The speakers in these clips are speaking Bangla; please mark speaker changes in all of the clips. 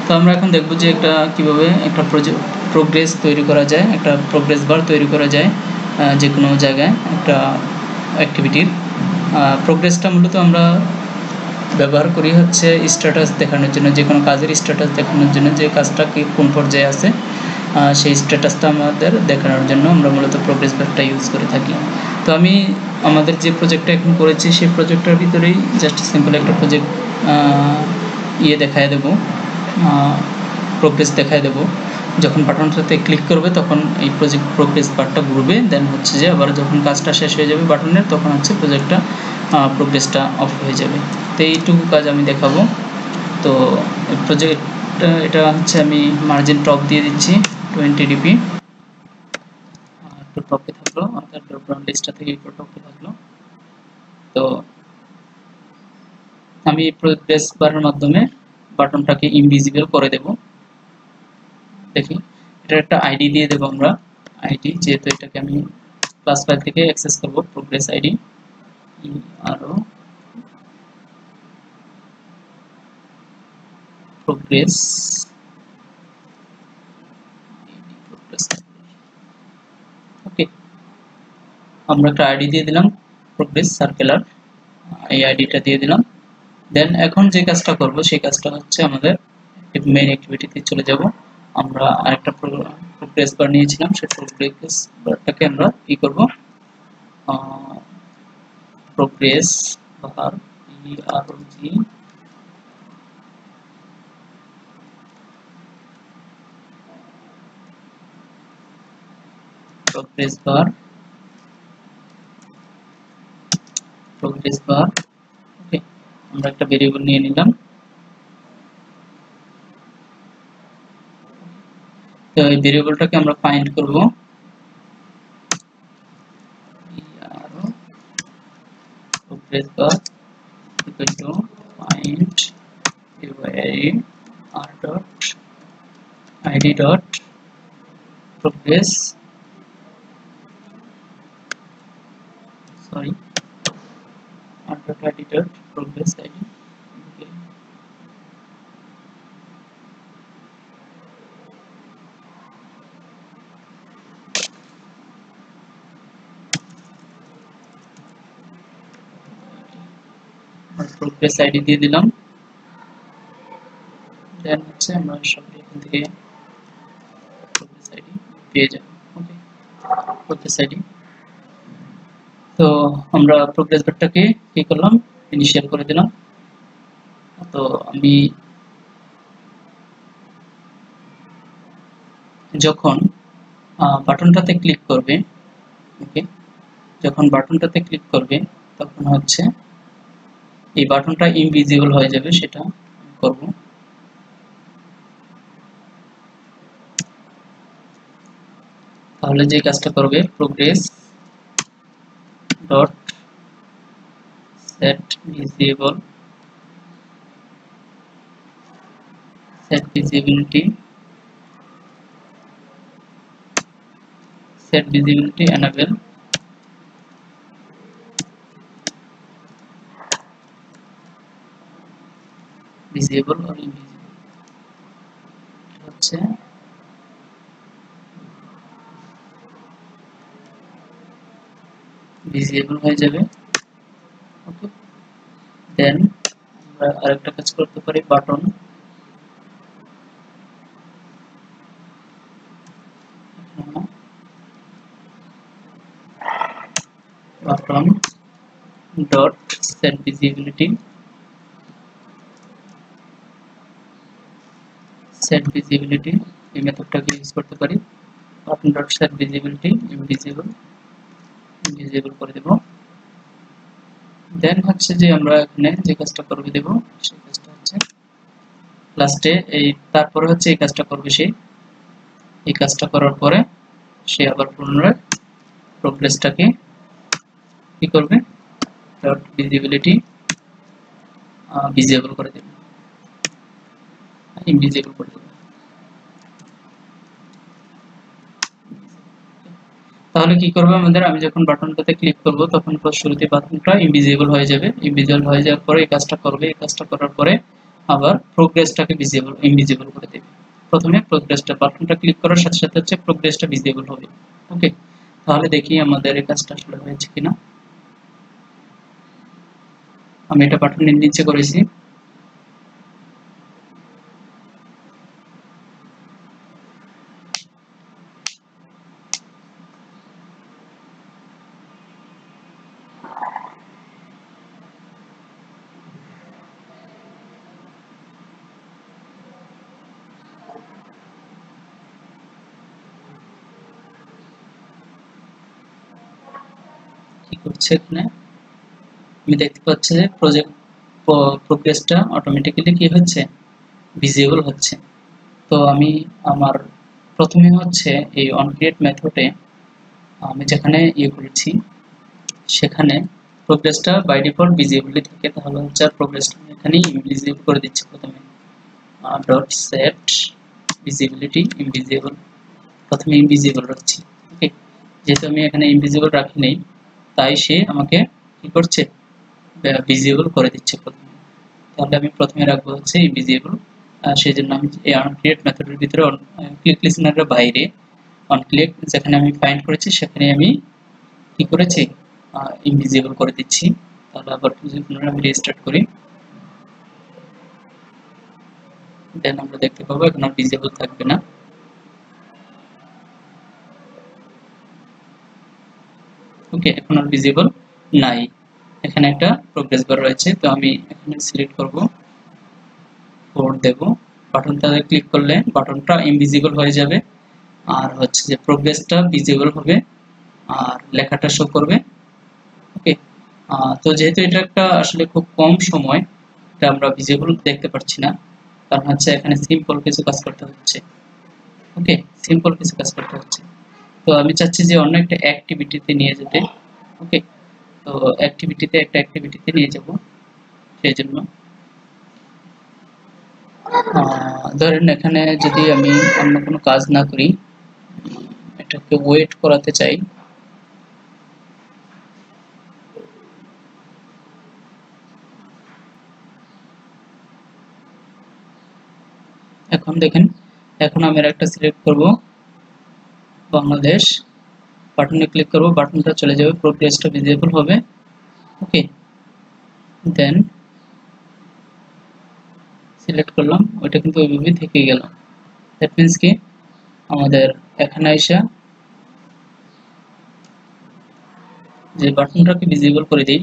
Speaker 1: তো আমরা এখন দেখব যে একটা কিভাবে একটা প্রোগ্রেস তৈরি করা যায়, একটা প্রোগ্রেস বার তৈরি করা যায় যে কোনো জায়গায় একটা অ্যাক্টিভিটির। প্রোগ্রেসটা মূলত আমরা ব্যবহার করি হচ্ছে স্ট্যাটাস দেখানোর জন্য, যে কোনো কাজের স্ট্যাটাস দেখানোর জন্য, যে কাজটা কোন পর্যায়ে আছে সেই স্ট্যাটাসটা আমাদের দেখানোর জন্য আমরা মূলত প্রোগ্রেস বারটা ইউজ করে থাকি। তো আমি আমাদের যে প্রজেক্টটা এখন করেছি সেই প্রজেক্টটার ভিতরেই জাস্ট সিম্পল একটা প্রজেক্ট দেখায় দেবো, প্রোগ্রেস দেখায় দেবো। যখন বাটনটাতে ক্লিক করবে তখন এই প্রজেক্ট প্রোগ্রেস বারটা ঘুরবে, দেন হচ্ছে যে আবার যখন কাজটা শেষ হয়ে যাবে বাটনের, তখন হচ্ছে প্রজেক্টটা প্রোগ্রেসটা অফ হয়ে যাবে। তো এইটুকু কাজ আমি দেখাবো। তো প্রজেক্টটা এটা হচ্ছে আমি মার্জিন টপ দিয়ে দিচ্ছি 20 dp, একটু টপে থাকলো, অর্থাৎ ড্রপডাউন লিস্টটা থেকে একটু টপে থাকলো। তো আমি প্রোগ্রেস বারের মাধ্যমে বাটনটাকে ইনভিজিবল করে দেব। দেখি এটা একটা আইডি দিয়ে দেবো আমরা, আইডি, যেহেতু এটাকে আমি ক্লাস ফাইল থেকে অ্যাক্সেস করব, প্রোগ্রেস আইডি আরো প্রোগ্রেস ওকে, আমরা একটা আইডি দিয়ে দিলাম প্রোগ্রেস সার্কেলার, এই আইডিটা দিয়ে দিলাম। দেন এখন যে কাজটা করব সেই কাজটা হচ্ছে আমাদের মেইন অ্যাক্টিভিটিতে চলে যাব। আমরা আরেকটা প্রোগ্রেস বার নিয়েছিলাম, সেই প্রোগ্রেস বারটাকে আমরা কি করব, progress bar PROG progress bar okay, আমরা একটা ভেরিয়েবল নিয়ে নিলাম। তো এই ভেরিয়েবলটাকে আমরা ফাইন্ড করব, progress bar equal to find r dot id dot progress, sorry, r dot id dot progress id. Okay. Progress ID দিয়ে দিলাম, দেন হচ্ছে আমরা সব এখান থেকে প্রোগ্রেস আইডি পেয়ে যাব। ওকে, প্রোগ্রেস আইডি। তো আমরা প্রোগ্রেস বারটাকে কি করলাম, ইনিশিয়াল করে দিলাম। তো আমি যখন বাটনটাতে ক্লিক করবে, ওকে, যখন বাটনটাতে ক্লিক করবে তখন হচ্ছে এই বাটনটা ইনভিজিবল হয়ে যাবে, সেটা করব। তাহলে যে কাজটা করবে, progress dot set visibility enable visible or invisible হচ্ছে ভিজিবল হয়ে যাবে। ওকে, দেন আমরা আরেকটা কাজ করতে পারি, বাটন dot set visibility এই মেথডটাকে ইউজ করতে পারি। Button dot set visibility invisible করে দেব। দেন হচ্ছে যে আমরা এখানে যে কাজটা করবে দেব, সেই কাজটা হচ্ছে লাস্টে এই, তারপরে হচ্ছে এই কাজটা করবে সে, এই কাজটা করার পরে সে আবার পুনরায় প্রোগ্রেসটাকে কি করবে, ডট ভিজিবিলিটি ভিজিবল করে দেবে, ইনভিজিবল করে দেবে। তাহলে কি করবে আমাদের, আমি যখন বাটনটাতে ক্লিক করব তখন শুরুতে বাটনটা ইনভিজিবল হয়ে যাবে। ইনভিজিবল হয়ে যাওয়ার পরে এই কাজটা করবে, এই কাজটা করার পরে আবার প্রোগ্রেসটাকে ইনভিজিবল করে দেবে। প্রথমে প্রোগ্রেসটা বাটনটা ক্লিক করার সাথে সাথে হচ্ছে প্রোগ্রেসটা ভিজিবল হবে। ওকে, তাহলে দেখি আমাদের এই কাজটা আসলে হয়েছে কিনা। আমি এটা বাটনের নিচে করেছি। কি করছে এখানে আমি দেখতে পাচ্ছি যে প্রোগ্রেসটা অটোমেটিক্যালি কি হচ্ছে, ভিজিবল হচ্ছে। তো আমি আমার প্রথমে হচ্ছে এই অনক্রিয়েট মেথডে আমি যেখানে করেছি সেখানে প্রোগ্রেসটা বাই ডিফল্ট ভিজিবলি থাকে, তাহলে হচ্ছে আর প্রোগ্রেসটা আমি এখানে ইনভিজিবল করে দিচ্ছি। প্রথমে ডট সেট ভিজিবিলিটি ইনভিজিবল, প্রথমে ইনভিজিবল রাখছি। ওকে, যেহেতু আমি এখানে ইনভিজিবল রাখি নেই তাই সে আমাকে কি করছে, ভিজিবল করে দিচ্ছে প্রথমে। তাহলে আমি প্রথমে রাখবো হচ্ছে ইনভিজিবল, সেই জন্য আমি এই অনক্রিয়েট মেথডের ভিতরে ক্লিক লিসনারের বাইরে অনক্লিক যেখানে আমি ফাইন্ড করেছি সেখানে আমি কি করেছি, ইনভিজিবল করে দিচ্ছি। তাহলে আবার পুনরায় আমি রিস্টার্ট করি, দেন আমরা দেখতে পাবো এখন আর ভিজিবল থাকবে না। ওকে, এখন আর ভিজিবল নাই, এখানে একটা প্রোগ্রেস বার রয়েছে। তো আমি এখানে সিলেক্ট করব, 4 দেব, বাটনটাতে ক্লিক করলে বাটনটা ইনভিজিবল হয়ে যাবে, আর হচ্ছে যে প্রোগ্রেসটা ভিজিবল হবে আর লেখাটা শো করবে। ওকে, তো যেহেতু এটা একটা আসলে খুব কম সময়, এটা আমরা ভিজিবল দেখতে পাচ্ছি না, কারণ হচ্ছে এখানে সিম্পল কিছু কাজ করতে হচ্ছে। ওকে, সিম্পল কিছু কাজ করতে হচ্ছে। তো আমি চাচ্ছি যে অন্য একটা অ্যাক্টিভিটিতে নিয়ে যেতে। ওকে, তো একটা অ্যাক্টিভিটিতে নিয়ে যাব, সেই জন্য ধরেন এখানে যদি আমি অন্য কোনো কাজ না করি, এটাকে ওয়েট করাতে চাই, এখন দেখেন, এখন আমি একটা সিলেক্ট করব বাংলাদেশ, বাটনে ক্লিক করব, বাটনটা চলে যাবে, প্রোগ্রেসটা ভিজিবল হবে। ওকে, দেন সিলেক্ট করলাম, ওইটা কিন্তু ওইভাবে থেকে গেল। দ্যাট মিন্স কি আমাদের এখানে আইসা যে বাটনটাকে ভিজিবল করে দিই,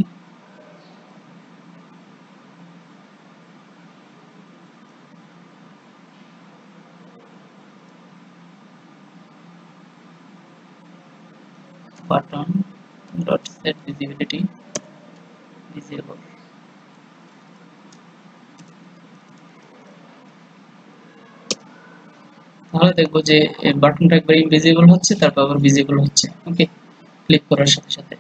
Speaker 1: button dot set visibility visible, তাহলে দেখবো যে বাটনটা একবার ইনভিজিবল হচ্ছে, তারপর আবার ভিজিবল হচ্ছে। ওকে, ক্লিক করার সাথে সাথে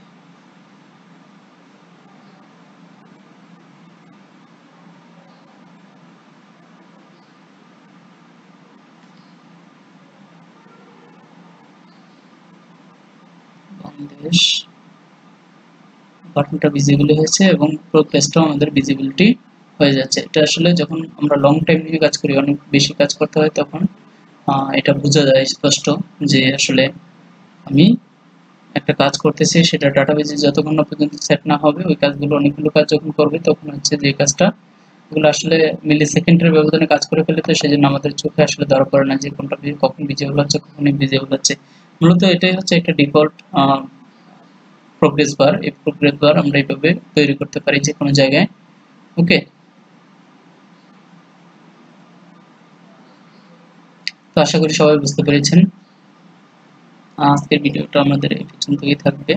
Speaker 1: বাংলাদেশ বাটনটা ভিজিবল হয়েছে এবং প্রোগ্রেসটাও আমাদের ভিজিবিলিটি হয়ে যাচ্ছে। এটা আসলে যখন আমরা লং টাইম নিয়ে কাজ করি, অনেক বেশি কাজ করতে হয়, তখন এটা বোঝা যায় স্পষ্ট যে আসলে আমি একটা কাজ করতেছি, সেটা ডাটাবেজে যতক্ষণ না পর্যন্ত সেট না হবে, ওই কাজগুলো অনেকগুলো কাজ যখন করবে তখন হচ্ছে যে কাজটা এগুলো আসলে মিলি সেকেন্ডের ব্যবধানে কাজ করে ফেলে। তো সেই জন্য আমাদের চোখে আসলে ধরা পড়ে না যে কোনটা কখন ভিজিবল হচ্ছে কখন ইনভিজিবল হচ্ছে। মূলত এটাই হচ্ছে একটা ডিফল্ট প্রোগ্রেস বার। এই প্রোগ্রেস বার আমরা এইভাবে তৈরি করতে পারি যে কোনো জায়গায়। ওকে, তো আশা করি সবাই বুঝতে পেরেছেন। আজকের ভিডিওটা আমাদের এই পর্যন্তই থাকবে।